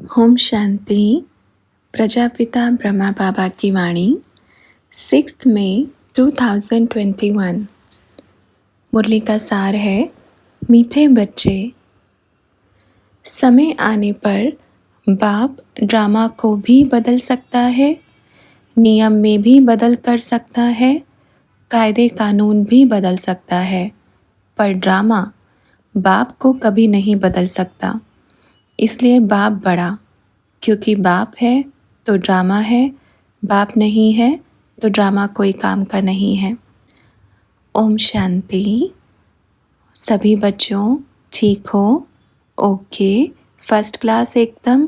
ओम शांति। प्रजापिता ब्रह्मा बाबा की वाणी 6 मई 2021। मुरली का सार है, मीठे बच्चे। समय आने पर बाप ड्रामा को भी बदल सकता है, नियम में भी बदल कर सकता है, कायदे कानून भी बदल सकता है, पर ड्रामा बाप को कभी नहीं बदल सकता। इसलिए बाप बड़ा, क्योंकि बाप है तो ड्रामा है, बाप नहीं है तो ड्रामा कोई काम का नहीं है। ओम शांति। सभी बच्चों ठीक हो? ओके, फर्स्ट क्लास एकदम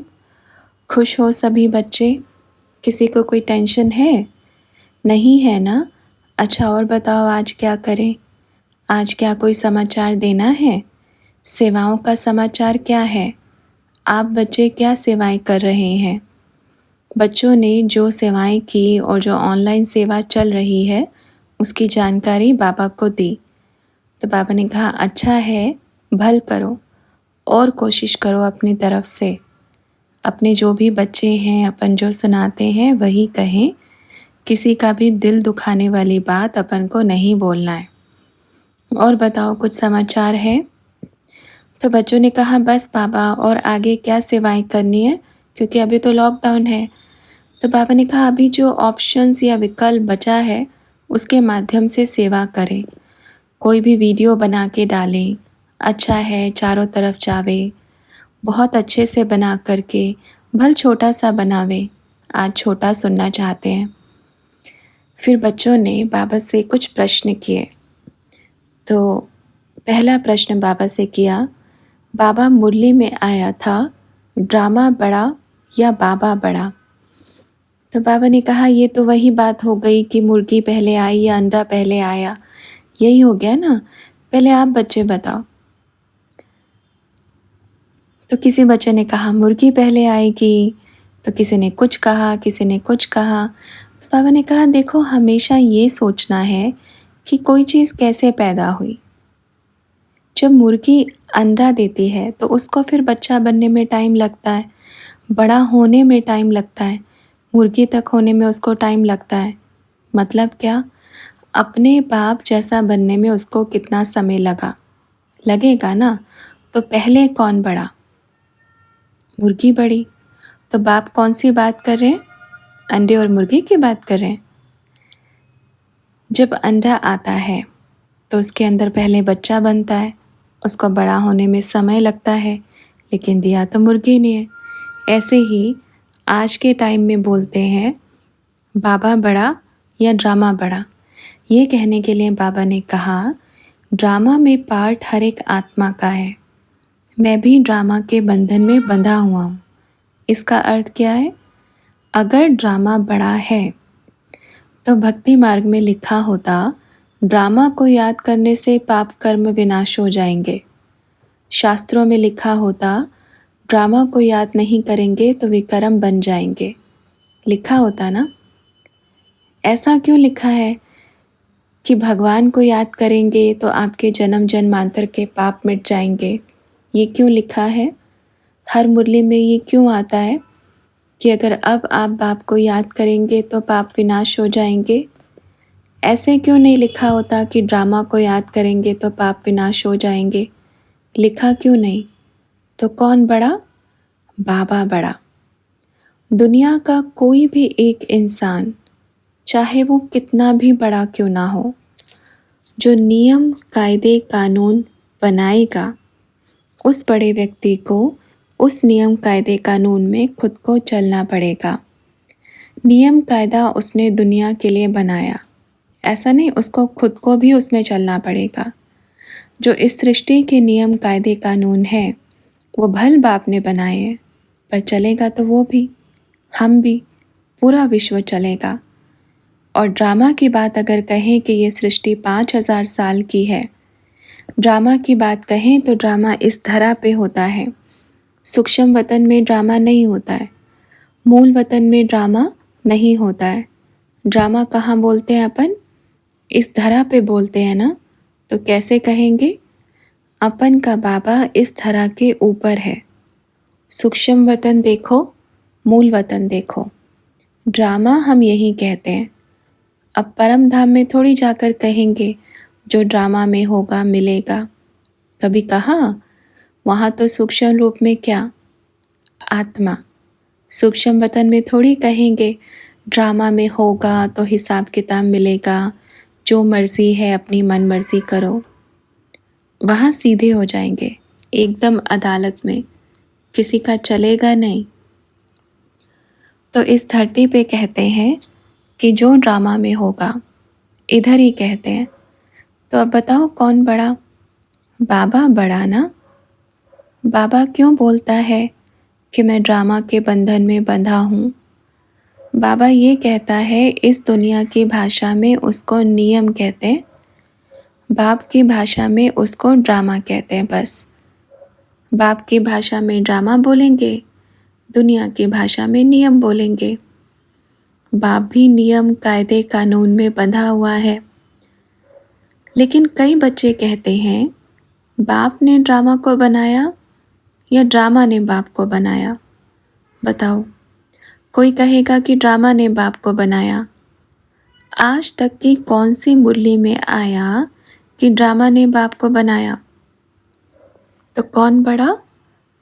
खुश हो सभी बच्चे? किसी को कोई टेंशन है? नहीं है ना? अच्छा, और बताओ आज क्या करें? आज क्या कोई समाचार देना है? सेवाओं का समाचार क्या है? आप बच्चे क्या सेवाएं कर रहे हैं? बच्चों ने जो सेवाएं की और जो ऑनलाइन सेवा चल रही है उसकी जानकारी बाबा को दी। तो बाबा ने कहा अच्छा है, भल करो और कोशिश करो अपनी तरफ से। अपने जो भी बच्चे हैं अपन जो सुनाते हैं वही कहें, किसी का भी दिल दुखाने वाली बात अपन को नहीं बोलना है। और बताओ कुछ समाचार है? तो बच्चों ने कहा बस बाबा, और आगे क्या सेवाएं करनी है, क्योंकि अभी तो लॉकडाउन है। तो बाबा ने कहा अभी जो ऑप्शंस या विकल्प बचा है उसके माध्यम से सेवा करें। कोई भी वीडियो बना के डालें, अच्छा है, चारों तरफ जावे, बहुत अच्छे से बना करके, भल छोटा सा बनावे। आज छोटा सुनना चाहते हैं। फिर बच्चों ने बाबा से कुछ प्रश्न किए। तो पहला प्रश्न बाबा से किया, बाबा मुरली में आया था, ड्रामा बड़ा या बाबा बड़ा? तो बाबा ने कहा ये तो वही बात हो गई कि मुर्गी पहले आई या अंडा पहले आया, यही हो गया ना। पहले आप बच्चे बताओ। तो किसी बच्चे ने कहा मुर्गी पहले आएगी, तो किसी ने कुछ कहा, किसी ने कुछ कहा। तो बाबा ने कहा देखो, हमेशा ये सोचना है कि कोई चीज़ कैसे पैदा हुई। जब मुर्गी अंडा देती है तो उसको फिर बच्चा बनने में टाइम लगता है, बड़ा होने में टाइम लगता है, मुर्गी तक होने में उसको टाइम लगता है। मतलब क्या? अपने बाप जैसा बनने में उसको कितना समय लगेगा ना। तो पहले कौन बड़ा? मुर्गी बड़ी। तो बाप कौन सी बात कर रहे हैं? अंडे और मुर्गी की बात कर रहे हैं। जब अंडा आता है तो उसके अंदर पहले बच्चा बनता है, उसको बड़ा होने में समय लगता है, लेकिन दिया तो मुर्गी ने है। ऐसे ही आज के टाइम में बोलते हैं बाबा बड़ा या ड्रामा बड़ा। ये कहने के लिए बाबा ने कहा ड्रामा में पार्ट हर एक आत्मा का है। मैं भी ड्रामा के बंधन में बंधा हुआ हूँ। इसका अर्थ क्या है? अगर ड्रामा बड़ा है तो भक्ति मार्ग में लिखा होता ड्रामा को याद करने से पाप कर्म विनाश हो जाएंगे। शास्त्रों में लिखा होता ड्रामा को याद नहीं करेंगे तो विकर्म बन जाएंगे। लिखा होता ना। ऐसा क्यों लिखा है कि भगवान को याद करेंगे तो आपके जन्म जन्मांतर के पाप मिट जाएंगे? ये क्यों लिखा है? हर मुरली में ये क्यों आता है कि अगर अब आप बाप को याद करेंगे तो पाप विनाश हो जाएंगे? ऐसे क्यों नहीं लिखा होता कि ड्रामा को याद करेंगे तो पाप विनाश हो जाएंगे? लिखा क्यों नहीं? तो कौन बड़ा? बाबा बड़ा। दुनिया का कोई भी एक इंसान, चाहे वो कितना भी बड़ा क्यों ना हो, जो नियम कायदे कानून बनाएगा, उस बड़े व्यक्ति को उस नियम कायदे कानून में खुद को चलना पड़ेगा। नियम कायदा उसने दुनिया के लिए बनाया, ऐसा नहीं उसको खुद को भी उसमें चलना पड़ेगा। जो इस सृष्टि के नियम कायदे कानून है वो भल बाप ने बनाए हैं, पर चलेगा तो वो भी, हम भी, पूरा विश्व चलेगा। और ड्रामा की बात अगर कहें कि ये सृष्टि 5000 साल की है, ड्रामा की बात कहें तो ड्रामा इस धरा पे होता है। सूक्ष्म वतन में ड्रामा नहीं होता है, मूल वतन में ड्रामा नहीं होता है। ड्रामा कहाँ बोलते हैं अपन? इस धरा पे बोलते हैं ना। तो कैसे कहेंगे? अपन का बाबा इस धरा के ऊपर है सूक्ष्म वतन देखो, मूल वतन देखो। ड्रामा हम यही कहते हैं। अब परम धाम में थोड़ी जाकर कहेंगे जो ड्रामा में होगा मिलेगा। कभी कहा? वहाँ तो सूक्ष्म रूप में क्या? आत्मा। सूक्ष्म वतन में थोड़ी कहेंगे ड्रामा में होगा तो हिसाब किताब मिलेगा, जो मर्जी है अपनी मन मर्जी करो। वहाँ सीधे हो जाएंगे, एकदम अदालत में, किसी का चलेगा नहीं। तो इस धरती पे कहते हैं कि जो ड्रामा में होगा, इधर ही कहते हैं। तो अब बताओ कौन बड़ा? बाबा बड़ा ना। बाबा क्यों बोलता है कि मैं ड्रामा के बंधन में बंधा हूँ? बाबा ये कहता है, इस दुनिया की भाषा में उसको नियम कहते हैं, बाप की भाषा में उसको ड्रामा कहते हैं। बस बाप की भाषा में ड्रामा बोलेंगे, दुनिया की भाषा में नियम बोलेंगे। बाप भी नियम कायदे कानून में बंधा हुआ है। लेकिन कई बच्चे कहते हैं बाप ने ड्रामा को बनाया या ड्रामा ने बाप को बनाया? बताओ। कोई कहेगा कि ड्रामा ने बाप को बनाया। आज तक की कौन सी मुरली में आया कि ड्रामा ने बाप को बनाया? तो कौन बड़ा?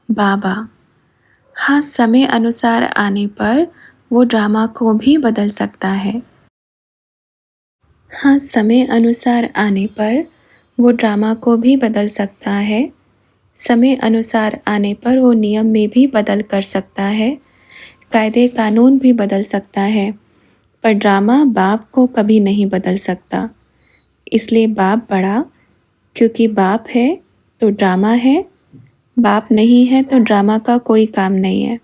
बाबा। हाँ, समय अनुसार आने पर वो ड्रामा को भी बदल सकता है। हाँ, समय अनुसार आने पर वो ड्रामा को भी बदल सकता है। समय अनुसार आने पर वो नियम में भी बदल कर सकता है, कायदे कानून भी बदल सकता है, पर ड्रामा बाप को कभी नहीं बदल सकता। इसलिए बाप बड़ा, क्योंकि बाप है तो ड्रामा है, बाप नहीं है तो ड्रामा का कोई काम नहीं है।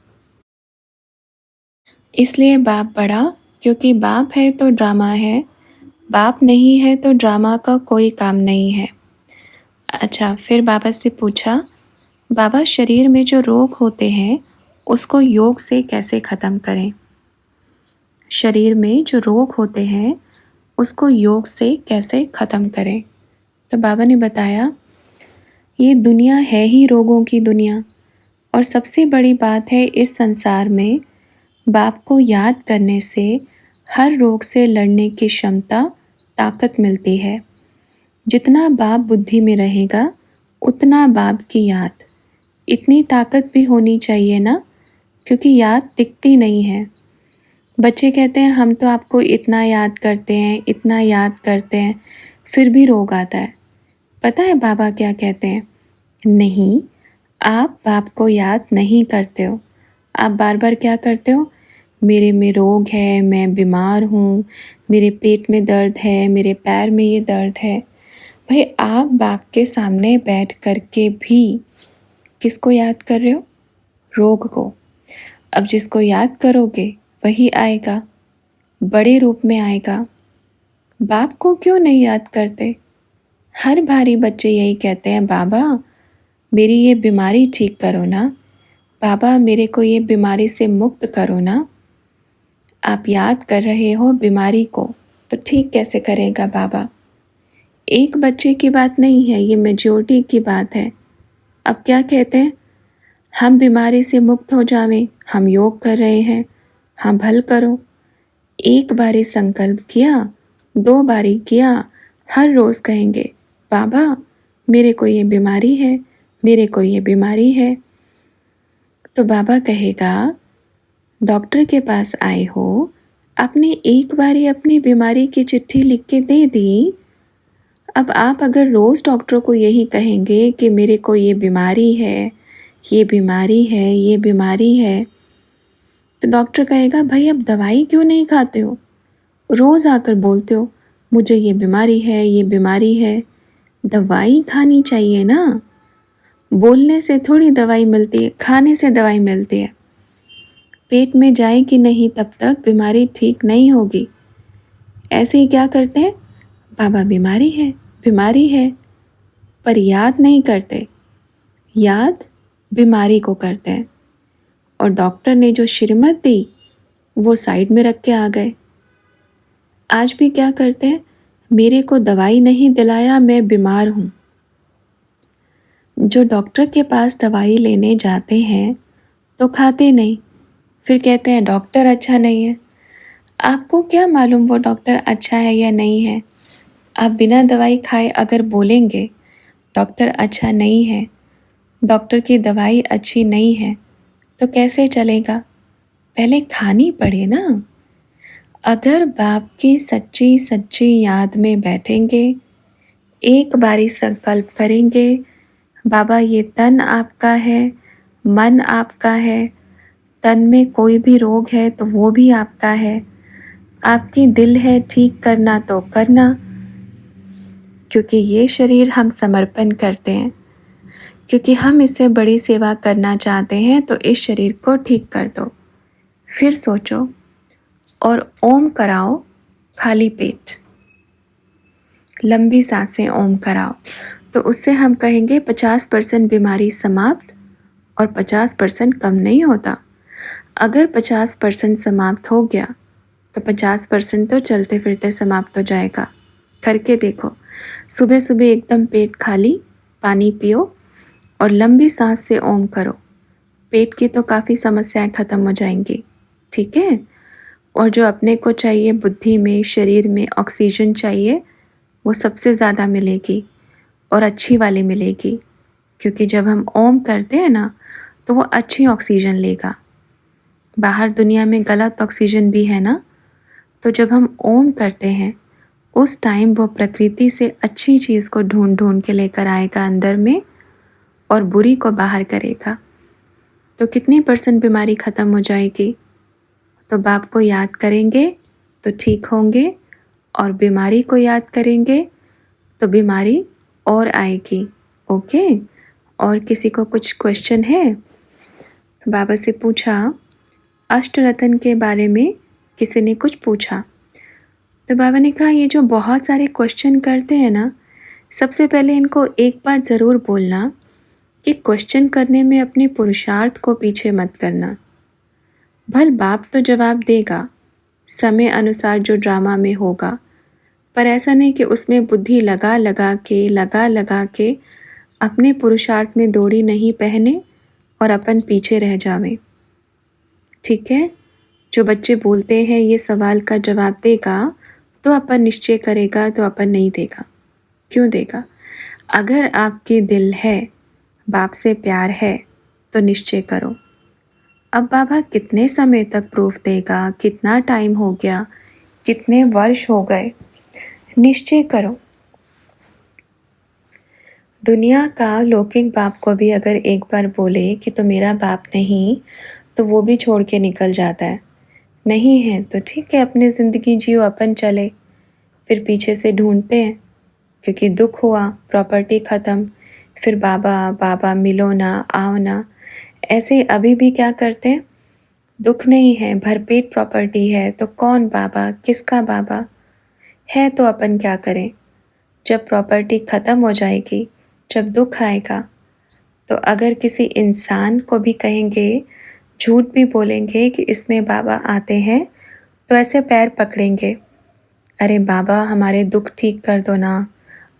इसलिए बाप बड़ा, क्योंकि बाप है तो ड्रामा है, बाप नहीं है तो ड्रामा का कोई काम नहीं है। अच्छा, फिर बाबा से पूछा, बाबा शरीर में जो रोग होते हैं उसको योग से कैसे ख़त्म करें? शरीर में जो रोग होते हैं उसको योग से कैसे ख़त्म करें? तो बाबा ने बताया, ये दुनिया है ही रोगों की दुनिया, और सबसे बड़ी बात है इस संसार में बाप को याद करने से हर रोग से लड़ने की क्षमता, ताकत मिलती है। जितना बाप बुद्धि में रहेगा उतना बाप की याद। इतनी ताकत भी होनी चाहिए ना, क्योंकि याद टिकती नहीं है। बच्चे कहते हैं हम तो आपको इतना याद करते हैं, इतना याद करते हैं, फिर भी रोग आता है। पता है बाबा क्या कहते हैं? नहीं, आप बाप को याद नहीं करते हो। आप बार बार क्या करते हो? मेरे में रोग है, मैं बीमार हूँ, मेरे पेट में दर्द है, मेरे पैर में ये दर्द है। भाई, आप बाप के सामने बैठ कर के भी किसको याद कर रहे हो? रोग को। अब जिसको याद करोगे वही आएगा, बड़े रूप में आएगा। बाप को क्यों नहीं याद करते? हर भारी बच्चे यही कहते हैं, बाबा मेरी ये बीमारी ठीक करो ना, बाबा मेरे को ये बीमारी से मुक्त करो ना। आप याद कर रहे हो बीमारी को, तो ठीक कैसे करेगा बाबा? एक बच्चे की बात नहीं है, ये मेजॉरिटी की बात है। अब क्या कहते हैं? हम बीमारी से मुक्त हो जावें, हम योग कर रहे हैं, हम भल करो। एक बारी संकल्प किया, 2 बारी किया, हर रोज़ कहेंगे, बाबा मेरे को ये बीमारी है, मेरे को ये बीमारी है। तो बाबा कहेगा, डॉक्टर के पास आए हो, आपने एक बारी अपनी बीमारी की चिट्ठी लिख के दे दी। अब आप अगर रोज़ डॉक्टर को यही कहेंगे कि मेरे को ये बीमारी है, ये बीमारी है, ये बीमारी है, तो डॉक्टर कहेगा, भाई अब दवाई क्यों नहीं खाते हो? रोज़ आकर बोलते हो मुझे ये बीमारी है, ये बीमारी है। दवाई खानी चाहिए ना। बोलने से थोड़ी दवाई मिलती है, खाने से दवाई मिलती है। पेट में जाएगी नहीं तब तक बीमारी ठीक नहीं होगी। ऐसे ही क्या करते हैं, बाबा बीमारी है, पर याद नहीं करते। याद बीमारी को करते हैं, और डॉक्टर ने जो श्रीमत दी वो साइड में रख के आ गए। आज भी क्या करते हैं, मेरे को दवाई नहीं दिलाया, मैं बीमार हूँ। जो डॉक्टर के पास दवाई लेने जाते हैं तो खाते नहीं, फिर कहते हैं डॉक्टर अच्छा नहीं है। आपको क्या मालूम वो डॉक्टर अच्छा है या नहीं है? आप बिना दवाई खाए अगर बोलेंगे डॉक्टर अच्छा नहीं है, डॉक्टर की दवाई अच्छी नहीं है, तो कैसे चलेगा? पहले खानी पड़े ना। अगर बाप की सच्ची सच्ची याद में बैठेंगे, एक बारी संकल्प करेंगे, बाबा ये तन आपका है, मन आपका है, तन में कोई भी रोग है तो वो भी आपका है, आपकी दिल है ठीक करना तो करना, क्योंकि ये शरीर हम समर्पण करते हैं, क्योंकि हम इससे बड़ी सेवा करना चाहते हैं, तो इस शरीर को ठीक कर दो। फिर सोचो और ओम कराओ खाली पेट, लंबी सांसें ओम कराओ, तो उससे हम कहेंगे 50% बीमारी समाप्त, और 50% कम नहीं होता। अगर 50% समाप्त हो गया तो 50% तो चलते फिरते समाप्त हो जाएगा। करके देखो, सुबह सुबह एकदम पेट खाली, पानी पियो और लंबी सांस से ओम करो। पेट की तो काफ़ी समस्याएं ख़त्म हो जाएंगी, ठीक है। और जो अपने को चाहिए, बुद्धि में, शरीर में ऑक्सीजन चाहिए, वो सबसे ज़्यादा मिलेगी और अच्छी वाली मिलेगी, क्योंकि जब हम ओम करते हैं ना तो वो अच्छी ऑक्सीजन लेगा। बाहर दुनिया में गलत ऑक्सीजन भी है ना, तो जब हम ओम करते हैं उस टाइम वो प्रकृति से अच्छी चीज़ को ढूंढ ढूंढ के लेकर आएगा अंदर में और बुरी को बाहर करेगा। तो कितनी % बीमारी ख़त्म हो जाएगी? तो बाप को याद करेंगे तो ठीक होंगे, और बीमारी को याद करेंगे तो बीमारी और आएगी। ओके। और किसी को कुछ क्वेश्चन है? तो बाबा से पूछा, अष्टरत्न के बारे में किसी ने कुछ पूछा। तो बाबा ने कहा, ये जो बहुत सारे क्वेश्चन करते हैं ना, सबसे पहले इनको एक बात ज़रूर बोलना कि क्वेश्चन करने में अपने पुरुषार्थ को पीछे मत करना। भल बाप तो जवाब देगा समय अनुसार जो ड्रामा में होगा, पर ऐसा नहीं कि उसमें बुद्धि लगा लगा के अपने पुरुषार्थ में दौड़ी नहीं पहने और अपन पीछे रह जावे। ठीक है। जो बच्चे बोलते हैं ये सवाल का जवाब देगा तो अपन निश्चय करेगा, तो अपन नहीं देगा। क्यों देगा? अगर आपके दिल है, बाप से प्यार है, तो निश्चय करो। अब बाबा कितने समय तक प्रूफ देगा, कितना टाइम हो गया, कितने वर्ष हो गए, निश्चय करो। दुनिया का लौकिक बाप को भी अगर एक बार बोले कि तो मेरा बाप नहीं, तो वो भी छोड़ के निकल जाता है। नहीं है तो ठीक है, अपनी ज़िंदगी जियो, अपन चले। फिर पीछे से ढूंढते हैं, क्योंकि दुख हुआ, प्रॉपर्टी ख़त्म, फिर बाबा बाबा मिलो ना, आओ ना। ऐसे अभी भी क्या करते हैं, दुख नहीं है, भरपेट प्रॉपर्टी है, तो कौन बाबा, किसका बाबा है, तो अपन क्या करें? जब प्रॉपर्टी ख़त्म हो जाएगी, जब दुख आएगा, तो अगर किसी इंसान को भी कहेंगे, झूठ भी बोलेंगे कि इसमें बाबा आते हैं, तो ऐसे पैर पकड़ेंगे, अरे बाबा हमारे दुख ठीक कर दो ना,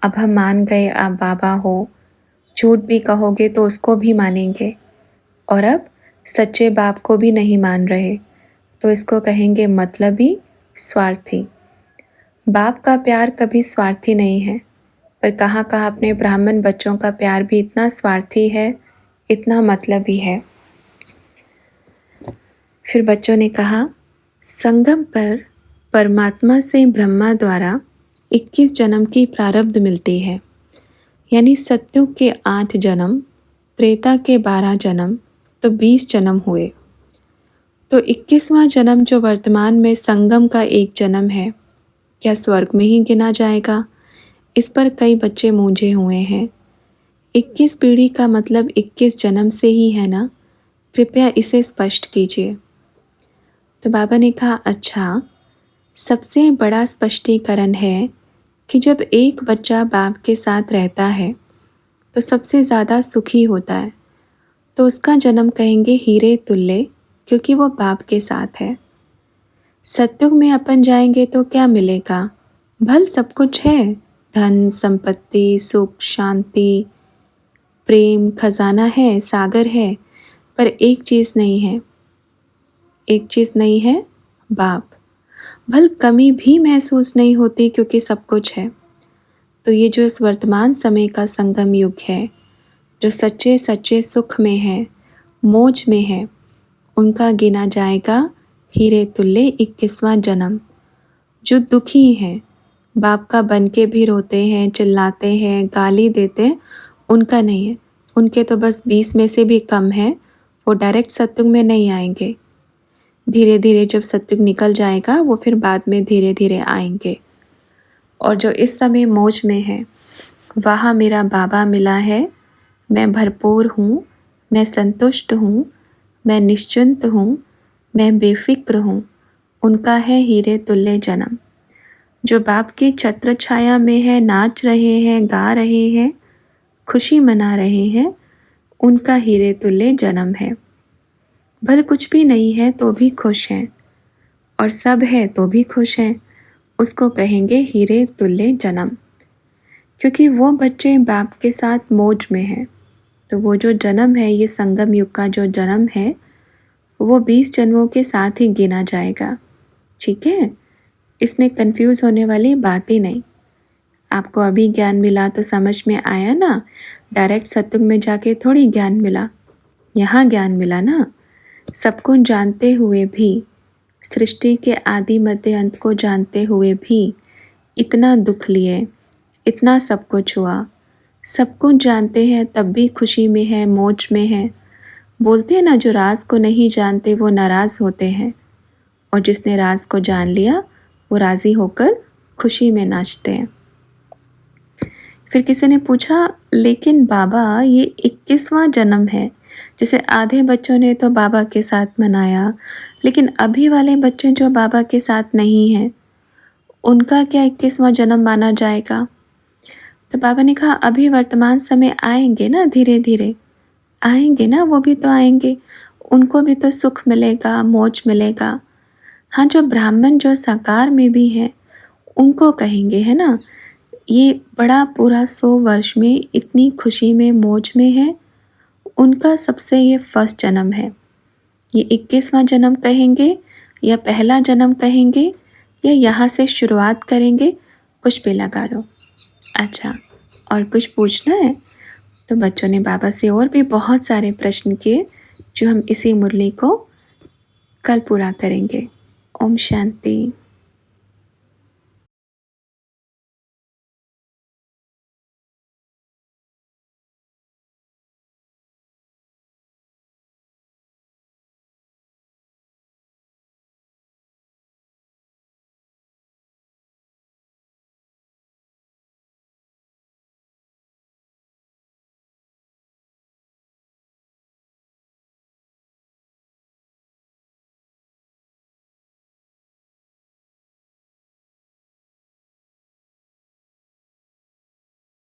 अब हम मान गए आप बाबा हो। झूठ भी कहोगे तो उसको भी मानेंगे, और अब सच्चे बाप को भी नहीं मान रहे, तो इसको कहेंगे मतलबी, स्वार्थी। बाप का प्यार कभी स्वार्थी नहीं है, पर कहाँ कहाँ अपने ब्राह्मण बच्चों का प्यार भी इतना स्वार्थी है, इतना मतलबी है। फिर बच्चों ने कहा, संगम पर परमात्मा से ब्रह्मा द्वारा 21 जन्म की प्रारब्ध मिलती है, यानी सत्युग के 8 जन्म, त्रेता के 12 जन्म, तो 20 जन्म हुए। तो 21वां जन्म जो वर्तमान में संगम का 1 जन्म है, क्या स्वर्ग में ही गिना जाएगा? इस पर कई बच्चे मूंझे हुए हैं। 21 पीढ़ी का मतलब 21 जन्म से ही है ना? कृपया इसे स्पष्ट कीजिए। तो बाबा ने कहा, अच्छा, सबसे बड़ा स्पष्टीकरण है कि जब एक बच्चा बाप के साथ रहता है तो सबसे ज़्यादा सुखी होता है, तो उसका जन्म कहेंगे हीरे तुल्य, क्योंकि वो बाप के साथ है। सत्युग में अपन जाएंगे तो क्या मिलेगा? भल सब कुछ है, धन संपत्ति, सुख, शांति, प्रेम, खजाना है, सागर है, पर एक चीज़ नहीं है, एक चीज़ नहीं है, बाप। भल कमी भी महसूस नहीं होती क्योंकि सब कुछ है। तो ये जो इस वर्तमान समय का संगम युग है, जो सच्चे सच्चे सुख में है, मौज में है, उनका गिना जाएगा हीरे तुल्य 21वां जन्म। जो दुखी हैं, बाप का बन के भी रोते हैं, चिल्लाते हैं, गाली देते हैं, उनका नहीं है। उनके तो बस 20 में से भी कम है, वो डायरेक्ट सत्युग में नहीं आएंगे। धीरे धीरे जब सत्युग निकल जाएगा वो फिर बाद में धीरे धीरे आएंगे। और जो इस समय मौज में है, वहाँ मेरा बाबा मिला है, मैं भरपूर हूँ, मैं संतुष्ट हूँ, मैं निश्चिंत हूँ, मैं बेफिक्र हूँ। उनका है हीरे तुल्य जन्म। जो बाप की छत्र छाया में है, नाच रहे हैं, गा रहे हैं, खुशी मना रहे हैं, उनका हीरे तुल्य जन्म है। भले कुछ भी नहीं है तो भी खुश हैं, और सब है तो भी खुश हैं, उसको कहेंगे हीरे तुल्य जन्म। क्योंकि वो बच्चे बाप के साथ मौज में हैं। तो वो जो जन्म है, ये संगम युग का जो जन्म है, वो 20 जन्मों के साथ ही गिना जाएगा। ठीक है, इसमें कंफ्यूज होने वाली बात ही नहीं। आपको अभी ज्ञान मिला तो समझ में आया ना, डायरेक्ट सत्युग में जाके थोड़ी ज्ञान मिला, यहाँ ज्ञान मिला ना। सबको जानते हुए भी, सृष्टि के आदि मध्य अंत को जानते हुए भी इतना दुख लिए, इतना सब कुछ हुआ, सब कुछ जानते हैं तब भी खुशी में है, मौज में है। बोलते हैं ना, जो राज को नहीं जानते वो नाराज़ होते हैं, और जिसने राज को जान लिया वो राज़ी होकर खुशी में नाचते हैं। फिर किसी ने पूछा, लेकिन बाबा ये 21वां जन्म है, जैसे आधे बच्चों ने तो बाबा के साथ मनाया, लेकिन अभी वाले बच्चे जो बाबा के साथ नहीं हैं, उनका क्या 21वां जन्म माना जाएगा? तो बाबा ने कहा, अभी वर्तमान समय आएंगे ना, धीरे धीरे आएंगे ना, वो भी तो आएंगे, उनको भी तो सुख मिलेगा, मौज मिलेगा। हाँ, जो ब्राह्मण जो साकार में भी हैं, उनको कहेंगे, है ना, ये बड़ा पूरा 100 वर्ष में इतनी खुशी में मौज में है, उनका सबसे ये फर्स्ट जन्म है। ये 21वां जन्म कहेंगे या पहला जन्म कहेंगे, या यहाँ से शुरुआत करेंगे, कुछ भी लगा लो। अच्छा, और कुछ पूछना है? तो बच्चों ने बाबा से और भी बहुत सारे प्रश्न किए, जो हम इसी मुरली को कल पूरा करेंगे। ओम शांति।